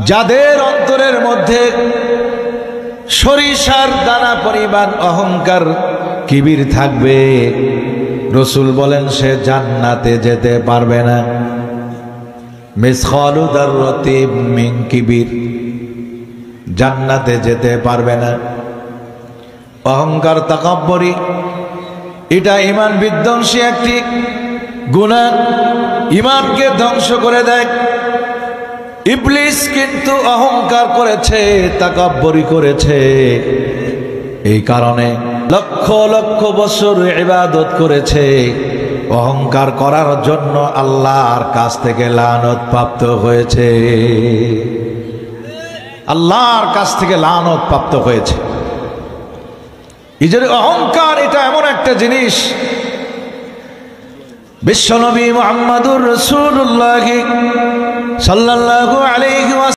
যাদের অন্তরের মধ্যে সরিষার দানা পরিমাণ অহংকার কিবির থাকবে, রাসূল বলেন সে জান্নাতে যেতে পারবে না। মিসকালু যাররাতিন মিন কিবির, জান্নাতে যেতে পারবে না। অহংকার, তাকাব্বুরি, এটা ঈমান বিধ্বংসী একটি গুনাহ, ঈমানকে ধ্বংস করে দেয়। ইবলিস কিন্তু অহংকার করেছে, তাকাব্বুরি করেছে, এই কারণে লক্ষ লক্ষ বছর ইবাদত করেছে। অহংকার করার জন্য আল্লাহর কাছ থেকে লানত প্রাপ্ত হয়েছে, আল্লাহর কাছ থেকে লানত প্রাপ্ত হয়েছে। এই যে অহংকার, এটা এমন একটা জিনিস, বিশ্বনবী মুহাম্মদুর রাসূলুল্লাহ সাল্লাল্লাহু আলাইহি ওয়াসাল্লাম